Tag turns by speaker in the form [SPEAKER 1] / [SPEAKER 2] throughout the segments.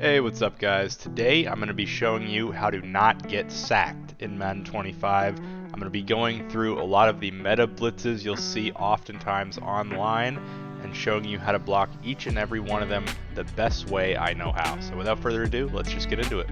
[SPEAKER 1] Hey, what's up guys? Today I'm going to be showing you how to not get sacked in Madden 25. I'm going to be going through a lot of the meta blitzes you'll see oftentimes online and showing you how to block each and every one of them the best way I know how. So without further ado, let's just get into it.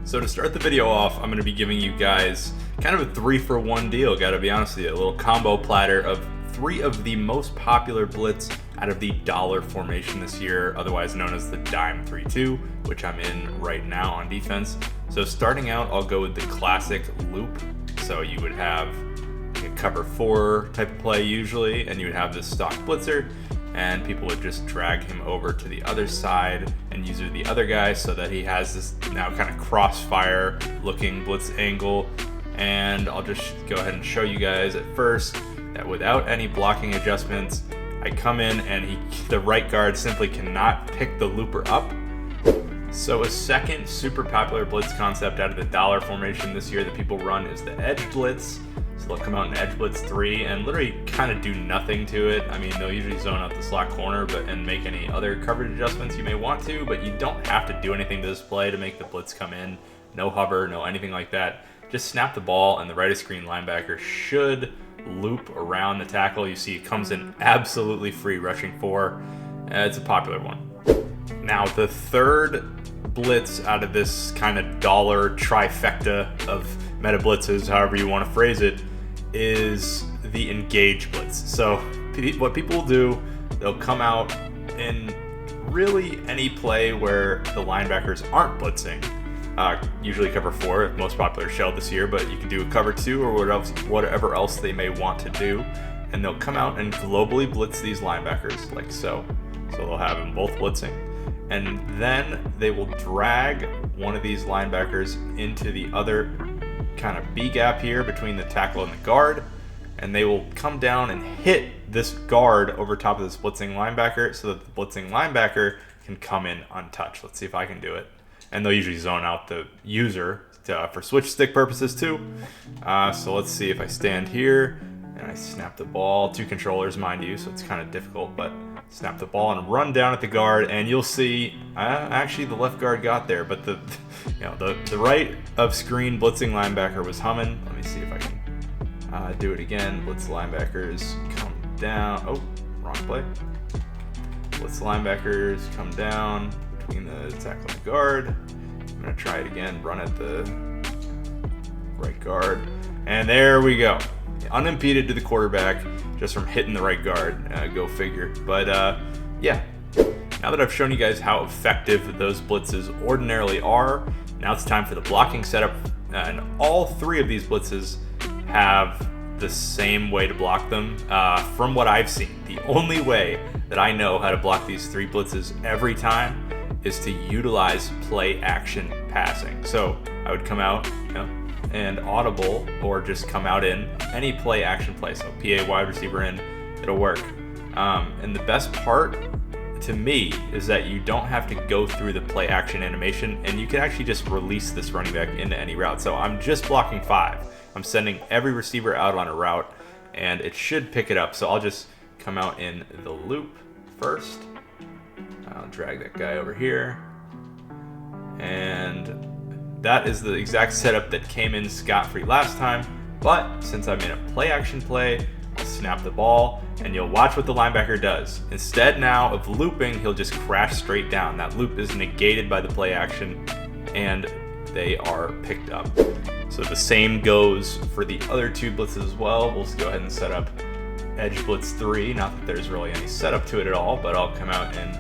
[SPEAKER 2] So to start the video off, I'm going to be giving you guys kind of a 3-for-1 deal, gotta be honest with you. A little combo platter of 3 of the most popular blitz out of the dollar formation this year, otherwise known as the dime 3-2, which I'm in right now on defense. So starting out, I'll go with the classic loop. So you would have a cover 4 type of play usually, and you would have this stock blitzer, and people would just drag him over to the other side and use the other guy so that he has this now kind of crossfire looking blitz angle. And I'll just go ahead and show you guys at first that without any blocking adjustments, I come in and the right guard simply cannot pick the looper up. So a second super popular blitz concept out of the dollar formation this year that people run is the edge blitz. So they'll come out in edge blitz 3 and literally kind of do nothing to it. I mean, they'll usually zone out the slot corner and make any other coverage adjustments you may want to, but you don't have to do anything to this play to make the blitz come in. No hover, no anything like that. Just snap the ball and the right of screen linebacker should loop around the tackle. You see it comes in absolutely free, rushing 4. It's a popular one. Now the third blitz out of this kind of dollar trifecta of meta blitzes, however you want to phrase it, is the engage blitz. So what people will do, they'll come out in really any play where the linebackers aren't blitzing. Usually cover 4, most popular shell this year, but you can do a cover 2 or whatever else they may want to do, and they'll come out and globally blitz these linebackers like so. So they'll have them both blitzing, and then they will drag one of these linebackers into the other kind of B gap here between the tackle and the guard, and they will come down and hit this guard over top of this blitzing linebacker so that the blitzing linebacker can come in untouched. Let's see if I can do it. And they'll usually zone out the user for switch stick purposes too. So let's see if I stand here and I snap the ball. 2 controllers, mind you, so it's kind of difficult, but snap the ball and run down at the guard, and you'll see actually the left guard got there, but the right of screen blitzing linebacker was humming. Let me see if I can do it again. Blitz linebackers come down. Oh, wrong play. Blitz linebackers come down between the tackle and the guard. I'm going to try it again, run at the right guard, and there we go. Unimpeded to the quarterback just from hitting the right guard. Go figure. But yeah, now that I've shown you guys how effective those blitzes ordinarily are, now it's time for the blocking setup. And all 3 of these blitzes have the same way to block them. From what I've seen, the only way that I know how to block these 3 blitzes every time is to utilize play action passing. So I would come out, and audible, or just come out in any play action play. So PA wide receiver in, it'll work. And the best part to me is that you don't have to go through the play action animation, and you can actually just release this running back into any route. So I'm just blocking 5. I'm sending every receiver out on a route, and it should pick it up. So I'll just come out in the loop first. I'll drag that guy over here, and that is the exact setup that came in scot-free last time. But since I'm in a play action play, I'll snap the ball, and you'll watch what the linebacker does. Instead now of looping, he'll just crash straight down. That loop is negated by the play action, and they are picked up. So the same goes for the other 2 blitzes as well. We'll go ahead and set up edge blitz 3. Not that there's really any setup to it at all, but I'll come out and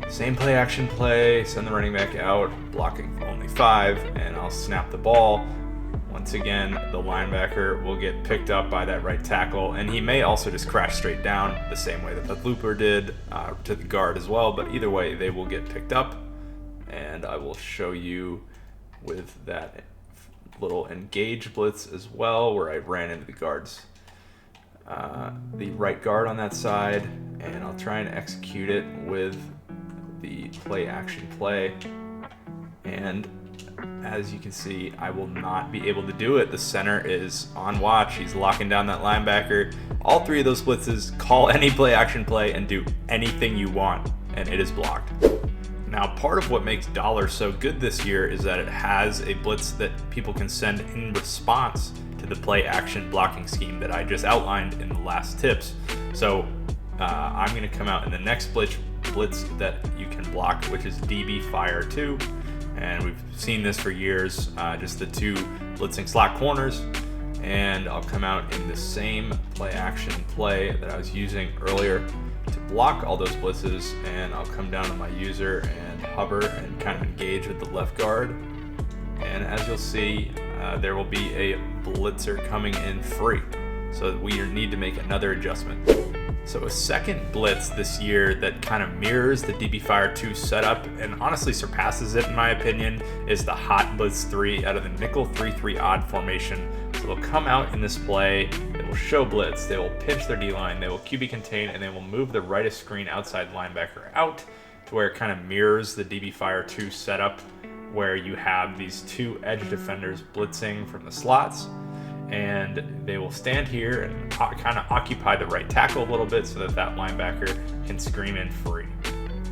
[SPEAKER 2] same play action play, send the running back out, blocking only 5, and I'll snap the ball. Once again, the linebacker will get picked up by that right tackle, and he may also just crash straight down the same way that the looper did to the guard as well, but either way, they will get picked up. And I will show you with that little engage blitz as well, where I ran into the guards, the right guard on that side, and I'll try and execute it with the play action play, and as you can see, I will not be able to do it. The center is on watch. He's locking down that linebacker. All 3 of those blitzes call any play action play and do anything you want, and it is blocked. Now, part of what makes Dollar so good this year is that it has a blitz that people can send in response to the play action blocking scheme that I just outlined in the last tips. So I'm going to come out in the next blitz that you can block, which is DB Fire 2. And we've seen this for years, just the two blitzing slot corners. And I'll come out in the same play action play that I was using earlier to block all those blitzes, and I'll come down to my user and hover and kind of engage with the left guard. And as you'll see, there will be a blitzer coming in free. So we need to make another adjustment. So a second blitz this year that kind of mirrors the DB Fire 2 setup and honestly surpasses it in my opinion is the Hot Blitz 3 out of the nickel 3-3 odd formation. So they'll come out in this play, they will show blitz, they will pinch their D-line, they will QB contain, and they will move the rightest screen outside linebacker out to where it kind of mirrors the DB Fire 2 setup where you have these two edge defenders blitzing from the slots. And they will stand here and kind of occupy the right tackle a little bit so that linebacker can scream in free.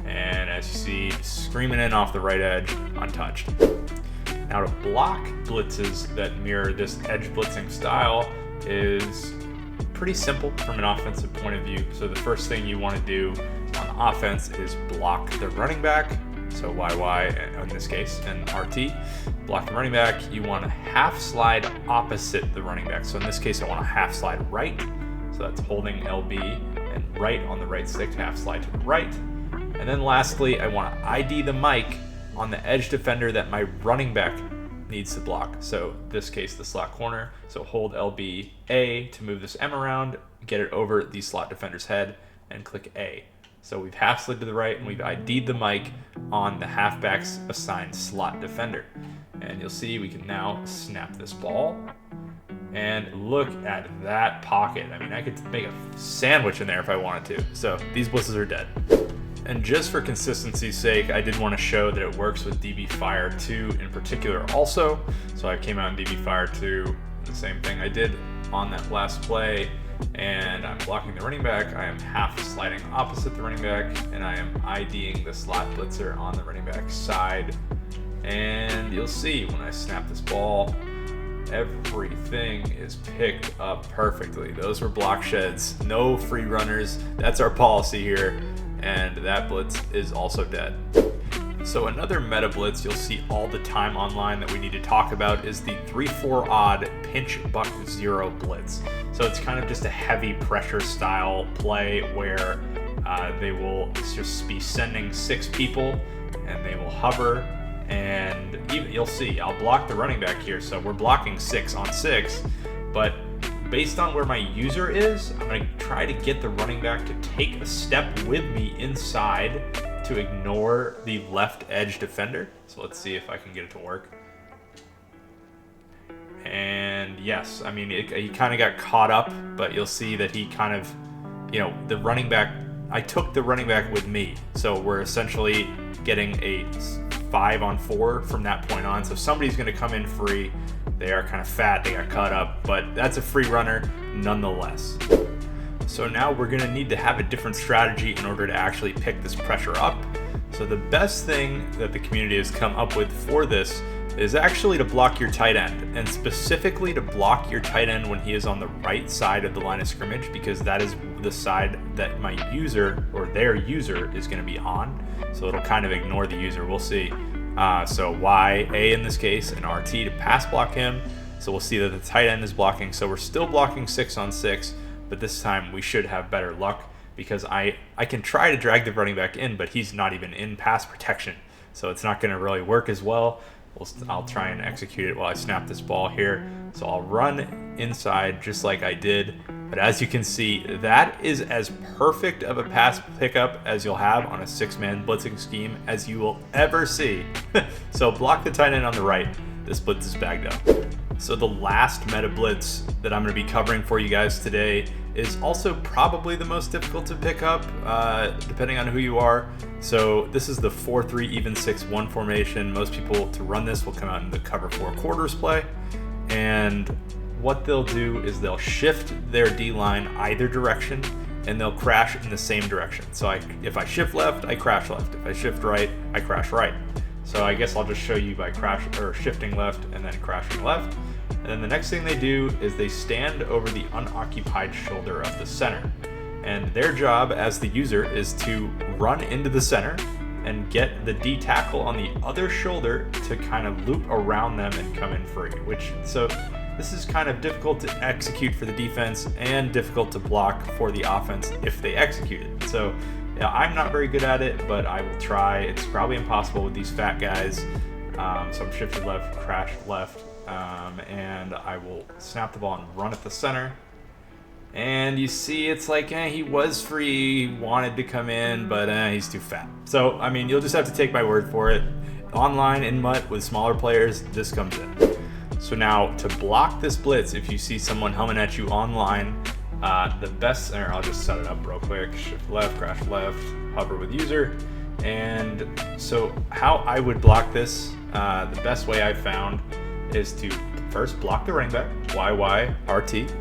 [SPEAKER 2] And as you see, screaming in off the right edge, untouched. Now to block blitzes that mirror this edge blitzing style is pretty simple from an offensive point of view. So the first thing you want to do on offense is block the running back. So YY in this case, and RT. Block the running back. You want to half slide opposite the running back. So in this case, I want to half slide right. So that's holding LB and right on the right stick to half slide to the right. And then lastly, I want to ID the mic on the edge defender that my running back needs to block. So in this case, the slot corner. So hold LB A to move this M around, get it over the slot defender's head, and click A. So we've half slid to the right and we've ID'd the mic on the halfback's assigned slot defender. And you'll see we can now snap this ball and look at that pocket. I mean, I could make a sandwich in there if I wanted to. So these blitzes are dead. And just for consistency's sake, I did want to show that it works with DB Fire 2 in particular also. So I came out in DB Fire 2, the same thing I did on that last play. And I'm blocking the running back, I am half sliding opposite the running back, and I am IDing the slot blitzer on the running back side. And you'll see when I snap this ball, everything is picked up perfectly. Those were block sheds, no free runners. That's our policy here, and that blitz is also dead. So another meta blitz you'll see all the time online that we need to talk about is the 3-4 odd pinch buck 0 blitz. So it's kind of just a heavy pressure style play where they will just be sending 6 people and they will hover, and even, you'll see I'll block the running back here. So we're blocking 6 on 6, but based on where my user is, I'm going to try to get the running back to take a step with me inside to ignore the left edge defender. So let's see if I can get it to work. And yes, I mean, he kind of got caught up, but you'll see that he kind of, the running back, I took the running back with me. So we're essentially getting a 5-on-4 from that point on. So somebody's going to come in free. They are kind of fat, they got caught up, but that's a free runner nonetheless. So now we're going to need to have a different strategy in order to actually pick this pressure up. So the best thing that the community has come up with for this is actually to block your tight end, and specifically to block your tight end when he is on the right side of the line of scrimmage, because that is the side that my user or their user is going to be on. So it'll kind of ignore the user. We'll see. So YA in this case and RT to pass block him. So we'll see that the tight end is blocking. So we're still blocking 6 on 6. But this time we should have better luck because I can try to drag the running back in, but he's not even in pass protection. So it's not going to really work as well. I'll try and execute it while I snap this ball here. So I'll run inside just like I did. But as you can see, that is as perfect of a pass pickup as you'll have on a 6-man blitzing scheme as you will ever see. So block the tight end on the right. This blitz is bagged up. So the last meta blitz that I'm going to be covering for you guys today is also probably the most difficult to pick up, depending on who you are. So this is the 4-3 even 6-1 formation. Most people to run this will come out in the cover 4 quarters play. And what they'll do is they'll shift their D-line either direction, and they'll crash in the same direction. So if I shift left, I crash left. If I shift right, I crash right. So I guess I'll just show you by shifting left and then crashing left. And then the next thing they do is they stand over the unoccupied shoulder of the center. And their job as the user is to run into the center and get the D tackle on the other shoulder to kind of loop around them and come in free. So this is kind of difficult to execute for the defense and difficult to block for the offense if they execute it. So yeah, I'm not very good at it, but I will try. It's probably impossible with these fat guys. So I'm shifted left, crash left, and I will snap the ball and run at the center. And you see it's like, he was free, he wanted to come in, but he's too fat. So, I mean, you'll just have to take my word for it. Online in MUT with smaller players, this comes in. So now, to block this blitz, if you see someone helmet at you online, the best, or I'll just set it up real quick, shift left, crash left, hover with user. And so how I would block this, the best way I've found is to first block the running back, YY, RT.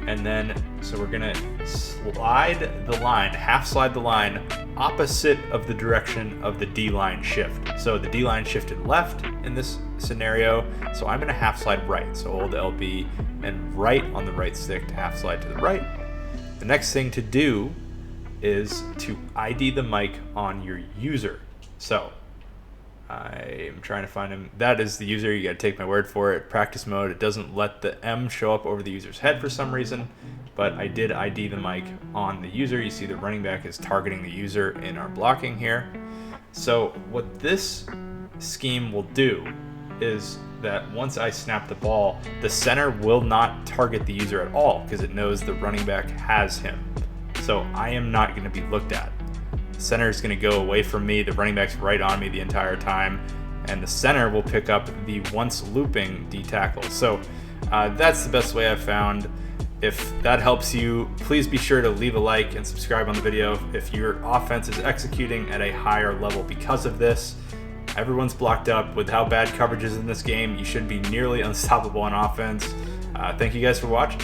[SPEAKER 2] And then, so we're gonna slide the line, half slide the line opposite of the direction of the D-line shift. So the D-line shifted left in this scenario, so I'm gonna half slide right. So hold LB and right on the right stick to half slide to the right. The next thing to do is to ID the mic on your user. So I'm trying to find him. That is the user. You got to take my word for it. Practice mode, it doesn't let the M show up over the user's head for some reason, but I did ID the mic on the user. You see the running back is targeting the user in our blocking here. So what this scheme will do is that once I snap the ball, the center will not target the user at all because it knows the running back has him. So I am not going to be looked at. Center is going to go away from me. The running back's right on me the entire time, and the center will pick up the once looping D tackle. So that's the best way I've found. If that helps you, please be sure to leave a like and subscribe on the video. If your offense is executing at a higher level because of this, everyone's blocked up. With how bad coverage is in this game, you should be nearly unstoppable on offense. Thank you guys for watching.